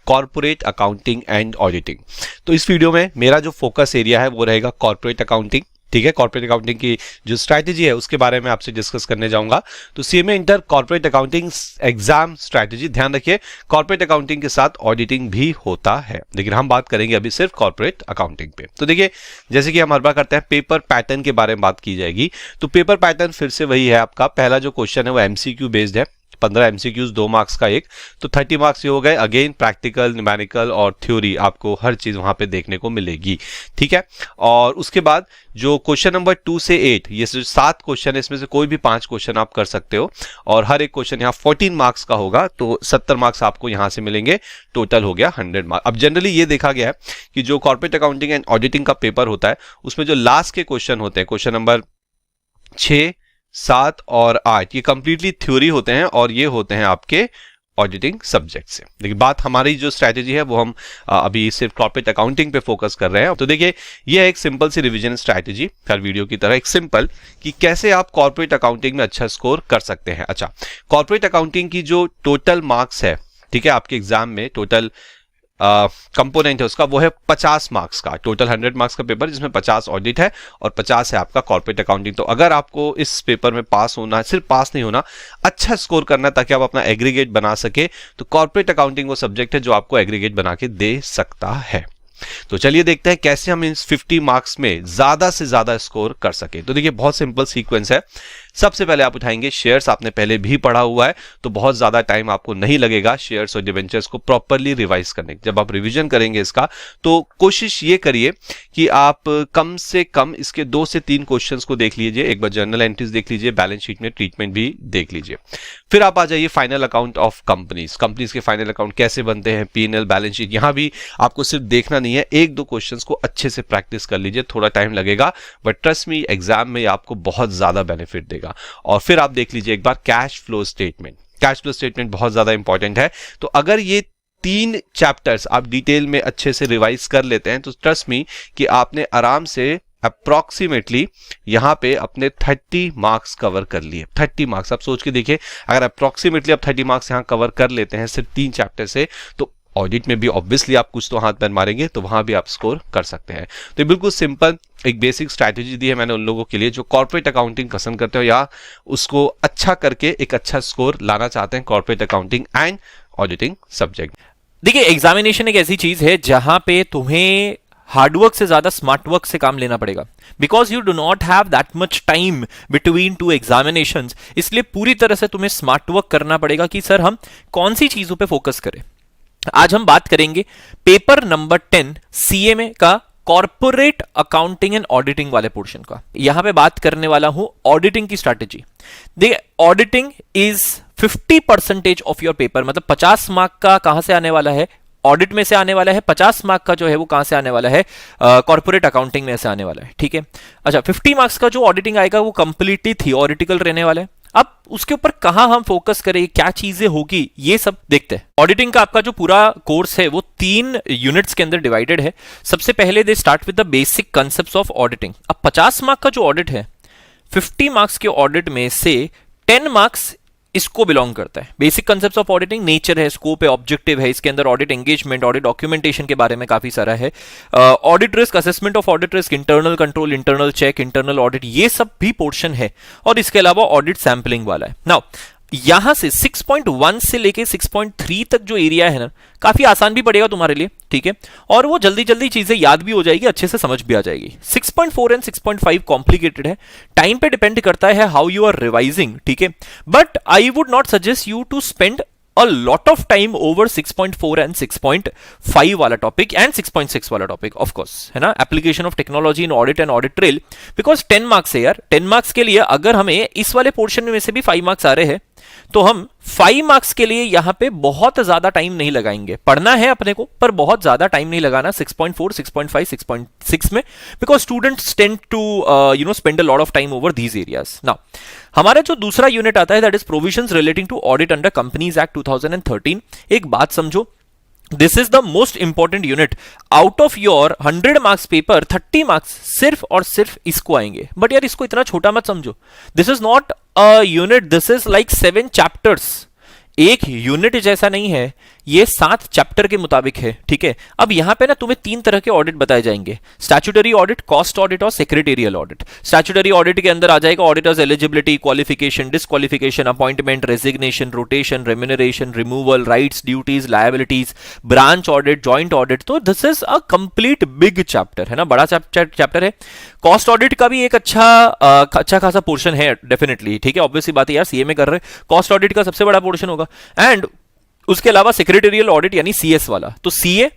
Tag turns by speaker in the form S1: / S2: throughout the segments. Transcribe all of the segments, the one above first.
S1: Corporate accounting and auditing. तो इस video में मेरा जो फोकस एरिया है वो रहेगा कॉर्पोरेट अकाउंटिंग, ठीक है। कॉर्पोरेट अकाउंटिंग की जो स्ट्रैटेजी है उसके बारे में आपसे डिस्कस करने जाऊंगा। तो CMA inter corporate accounting exam strategy, ध्यान रखिए कॉर्पोरेट अकाउंटिंग के साथ ऑडिटिंग भी होता है, लेकिन हम बात करेंगे अभी सिर्फ कॉर्पोरेट अकाउंटिंग पे। तो देखिए, जैसे कि हम हर बार करते हैं, पेपर पैटर्न के बारे में बात की जाएगी। तो पेपर पैटर्न फिर से वही है आपका। पहला जो क्वेश्चन है वो एमसीक्यू बेस्ड है, 15 एमसीक्यूज, 2 मार्क्स का एक, तो 30 मार्क्स ये हो गए। अगेन प्रैक्टिकल, न्यूमेरिकल और थ्योरी, आपको हर चीज वहां पे देखने को मिलेगी, ठीक है। और उसके बाद जो क्वेश्चन नंबर 2 से 8, ये 7 क्वेश्चन है, इसमें से कोई भी 5 क्वेश्चन आप कर सकते हो और हर एक क्वेश्चन यहाँ 14 मार्क्स का होगा, तो 70 मार्क्स आपको यहां से मिलेंगे। टोटल हो गया 100 मार्क्स। अब जनरली ये देखा गया है कि जो कॉर्पोरेट अकाउंटिंग एंड ऑडिटिंग का पेपर होता है उसमें जो लास्ट के क्वेश्चन होते हैं, क्वेश्चन नंबर 6, 7 और 8, ये कंप्लीटली थ्योरी होते हैं और ये होते हैं आपके ऑडिटिंग सब्जेक्ट से। देखिए, बात हमारी जो स्ट्रैटेजी है वो हम अभी सिर्फ कॉर्पोरेट अकाउंटिंग पे फोकस कर रहे हैं। तो देखिए, ये है एक सिंपल सी रिवीजन स्ट्रैटेजी, हर वीडियो की तरह एक सिंपल, कि कैसे आप कॉर्पोरेट अकाउंटिंग में अच्छा स्कोर कर सकते हैं। अच्छा, कॉर्पोरेट अकाउंटिंग की जो टोटल मार्क्स है, ठीक है, आपके एग्जाम में टोटल कंपोनेंट है उसका, वो है 50 मार्क्स का। टोटल 100 मार्क्स का पेपर जिसमें 50 ऑडिट है और 50 है आपका कॉर्पोरेट अकाउंटिंग। तो अगर आपको इस पेपर में पास होना है, सिर्फ पास नहीं होना, अच्छा स्कोर करना है ताकि आप अपना एग्रीगेट बना सके, तो कॉर्पोरेट अकाउंटिंग वो सब्जेक्ट है जो आपको एग्रीगेट बना के दे सकता है। तो चलिए देखते हैं कैसे हम इन 50 मार्क्स में ज्यादा से ज्यादा स्कोर कर सके। तो देखिए, बहुत सिंपल सीक्वेंस है। सबसे पहले आप उठाएंगे शेयर्स, आपने पहले भी पढ़ा हुआ है तो बहुत ज्यादा टाइम आपको नहीं लगेगा शेयर्स और डिवेंचर्स को प्रॉपर्ली रिवाइज करने। जब आप रिवीजन करेंगे इसका, तो कोशिश ये करिए कि आप कम से कम इसके 2 से 3 क्वेश्चंस को देख लीजिए। एक बार जर्नल एंट्रीज देख लीजिए, बैलेंस शीट में ट्रीटमेंट भी देख लीजिए। फिर आप आ जाइए final account of companies. Companies के फाइनल अकाउंट कैसे बनते हैं, P&L, बैलेंस शीट, यहां भी आपको सिर्फ देखना नहीं है, 1-2 क्वेश्चंस को अच्छे से प्रैक्टिस कर लीजिए। थोड़ा टाइम लगेगा बट ट्रस्ट मी, एग्जाम में आपको बहुत ज्यादा बेनिफिट देगा। और फिर आप देख लीजिए एक बार cash flow statement. Cash flow statement बहुत ज्यादा इंपॉर्टेंट है। तो अगर ये 3 चैप्टर्स आप डिटेल में अच्छे से रिवाइज कर लेते हैं तो ट्रस्ट मी कि आपने आराम से अप्रोक्सीमेटली यहां पे अपने 30 मार्क्स कवर कर लिए। 30 मार्क्स आप सोच के देखिए, अगर अप्रोक्सीमेटली आप 30 मार्क्स यहां कवर कर लेते हैं सिर्फ 3 चैप्टर से, तो ऑडिट में भी ऑब्वियसली आप कुछ तो हाथ पैर मारेंगे, तो वहां भी आप स्कोर कर सकते हैं। तो बिल्कुल सिंपल एक बेसिक स्ट्रैटेजी दी है मैंने उन लोगों के लिए जो कॉर्पोरेट अकाउंटिंग पसंद करते हो या उसको अच्छा करके एक अच्छा स्कोर लाना चाहते हैं corporate accounting and auditing subject.
S2: देखिए, एग्जामिनेशन एक ऐसी चीज है जहां पे तुम्हें हार्डवर्क से ज्यादा स्मार्ट वर्क से काम लेना पड़ेगा, because you do not have that much time between 2 examinations. इसलिए पूरी तरह से तुम्हें स्मार्ट वर्क करना पड़ेगा कि सर हम कौन सी चीजों पे फोकस करें। आज हम बात करेंगे पेपर नंबर 10 सीएमए का कॉर्पोरेट अकाउंटिंग एंड ऑडिटिंग वाले पोर्शन का। यहां पे बात करने वाला हूं ऑडिटिंग की स्ट्रैटेजी। देखिए, auditing is 50% of your paper, मतलब 50 मार्क का कहां से आने वाला है, ऑडिट में से आने वाला है। 50 मार्क का जो है वो कहां से आने वाला है, कॉर्पोरेट अकाउंटिंग में से आने वाला है, ठीक है। अच्छा, 50 मार्क्स का जो ऑडिटिंग आएगा वो कंप्लीटली थियोरिटिकल रहने वाला है। अब उसके ऊपर कहां हम फोकस करें, क्या चीजें होगी, ये सब देखते हैं। ऑडिटिंग का आपका जो पूरा कोर्स है वो 3 यूनिट्स के अंदर डिवाइडेड है। सबसे पहले they start with the basic concepts of auditing. अब 50 मार्क का जो ऑडिट है, 50 मार्क्स के ऑडिट में से 10 मार्क्स इसको बिलोंग करता है। Basic concepts of auditing, nature है, स्कोप है, ऑब्जेक्टिव है, इसके अंदर ऑडिट एंगेजमेंट, ऑडिट डॉक्यूमेंटेशन के बारे में काफी सारा है, audit risk, assessment of audit risk, internal control, internal check, internal audit, ये सब भी पोर्शन है। और इसके अलावा ऑडिट सैंपलिंग वाला है। नाउ यहां से 6.1 से लेके 6.3 तक जो एरिया है ना, काफी आसान भी पड़ेगा तुम्हारे लिए, ठीक है, और वो जल्दी जल्दी चीजें याद भी हो जाएगी, अच्छे से समझ भी आ जाएगी। 6.4 एंड 6.5 कॉम्प्लिकेटेड है, टाइम पे डिपेंड करता है हाउ यू आर रिवाइजिंग, ठीक है, but I would not suggest you to spend a lot of time over 6.4 and 6.5 वाला टॉपिक एंड 6.6 वाला टॉपिक, ऑफ कोर्स, है ना, application of technology in audit and audit trail, because 10 marks है यार। 10 marks के लिए अगर हमें इस वाले पोर्शन में से भी 5 मार्क्स आ रहे हैं तो हम 5 मार्क्स के लिए यहां पे बहुत ज्यादा टाइम नहीं लगाएंगे। पढ़ना है अपने को पर बहुत ज्यादा टाइम नहीं लगाना 6.4, 6.5, 6.6 में, because students tend to spend a lot of time over these areas. Now हमारा जो दूसरा यूनिट आता है that is provisions relating to audit under companies act 2013। एक बात समझो, this is the most important unit. Out of your 100 marks paper 30 marks सिर्फ और सिर्फ इसको आएंगे। बट यार इसको इतना छोटा मत समझो, this is not a unit, this is like 7 chapters. एक यूनिट जैसा नहीं है, ये 7 चैप्टर के मुताबिक है, ठीक है। अब यहां पे ना तुम्हें 3 तरह के ऑडिट बताए जाएंगे, स्टैट्यूटरी ऑडिट, कॉस्ट ऑडिट और सेक्रेटेरियल ऑडिट। स्टैट्यूटरी ऑडिट के अंदर आ जाएगा auditors eligibility, qualification, disqualification, appointment, resignation, rotation, remuneration, removal, rights, duties, liabilities, branch audit, joint audit. तो this is a complete big chapter, है ना, बड़ा चैप्टर है। कॉस्ट ऑडिट का भी एक अच्छा खासा पोर्शन है डेफिनेटली, ठीक है। ऑब्वियसली बात है यार, सीए में कर रहे हैं, कॉस्ट ऑडिट का सबसे बड़ा पोर्शन होगा। एंड उसके अलावा सेक्रेटेरियल ऑडिट यानी सीएस वाला, तो सीए,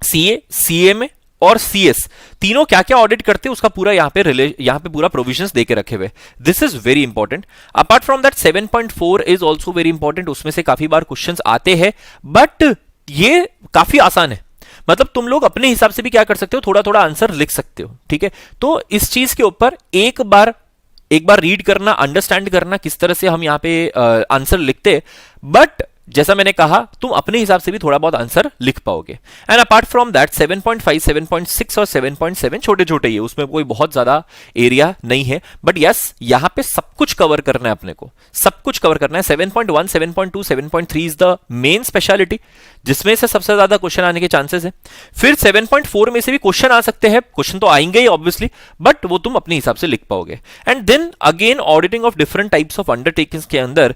S2: सीएमए और सीएस तीनों क्या क्या ऑडिट करते हैं उसका पूरा यहां पे पूरा प्रोविजंस देके रखे हुए। This is very important. Apart from that 7.4 is also very important, उसमें से काफी बार क्वेश्चंस आते हैं, बट ये काफी आसान है। मतलब तुम लोग अपने हिसाब से भी क्या कर सकते हो, थोड़ा थोड़ा आंसर लिख सकते हो, ठीक है। तो इस चीज के ऊपर एक बार रीड करना, अंडरस्टैंड करना किस तरह से हम यहां पे आंसर लिखते, बट जैसा मैंने कहा तुम अपने हिसाब से भी थोड़ा बहुत आंसर लिख पाओगे। एंड अपार्ट फ्रॉम दैट 7.5, 7.6 और 7.7 छोटे छोटे ही है, उसमें कोई बहुत ज्यादा एरिया नहीं है, बट यस यहां पे सब कुछ कवर करना है अपने को, सब कुछ कवर करना है। 7.1, 7.2, 7.3 इज द मेन स्पेशलिटी, जिसमें से सबसे ज्यादा क्वेश्चन आने के चांसेस है। फिर 7.4 में से भी क्वेश्चन आ सकते हैं, क्वेश्चन तो आएंगे ही ऑब्वियसली, बट वो तुम अपने हिसाब से लिख पाओगे। And then again auditing of different types of undertakings के अंदर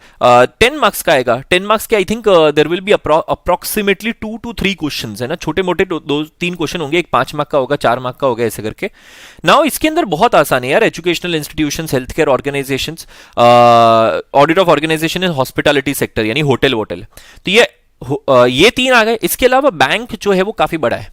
S2: 10 मार्क्स का आएगा। 10 मार्क्स के I think there will be approximately 2 to 3 questions, है ना, छोटे मोटे 2-3 क्वेश्चन होंगे, एक 5 मार्क का होगा, 4 मार्क का होगा, ऐसे करके। नाउ इसके अंदर बहुत आसान है यार, educational institutions, health care organisations, audit of organisation in hospitality sector यानी होटल वोटल, तो ये 3 आ गए। इसके अलावा बैंक जो है वो काफी बड़ा है,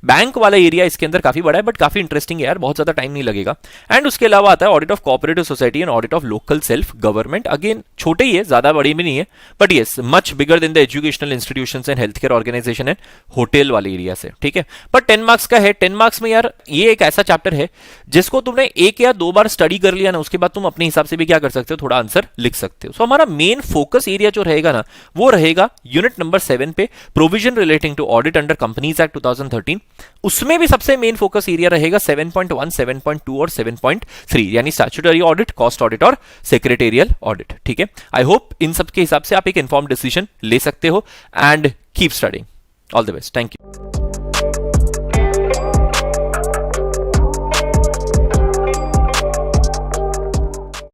S2: बैंक वाला एरिया इसके अंदर काफी बड़ा है, बट काफी इंटरेस्टिंग है यार, बहुत ज्यादा टाइम नहीं लगेगा। एंड उसके अलावा आता है audit of cooperative society and audit of local self government. Again छोटे ही है, ज्यादा बड़ी भी नहीं है, but yes much bigger than the educational institutions and health care organisation and hotel वाले एरिया से, ठीक है। बट 10 मार्क्स का है। 10 मार्क्स में यार ये एक ऐसा चैप्टर है जिसको तुमने 1 या 2 बार स्टडी कर लिया ना, उसके बाद तुम अपने हिसाब से भी क्या कर सकते हो, थोड़ा आंसर लिख सकते हो। सो हमारा मेन फोकस एरिया जो रहेगा ना, वो रहेगा यूनिट नंबर 7 पे, provision relating to audit under companies act 2013। उसमें भी सबसे मेन फोकस एरिया रहेगा 7.1, 7.2 और 7.3 यानी स्टैट्यूटरी ऑडिट, कॉस्ट ऑडिट और सेक्रेटेरियल ऑडिट, ठीक है। आई होप इन सब के हिसाब से आप एक इन्फॉर्म्ड डिसीजन ले सकते हो and keep studying. All the best, thank you.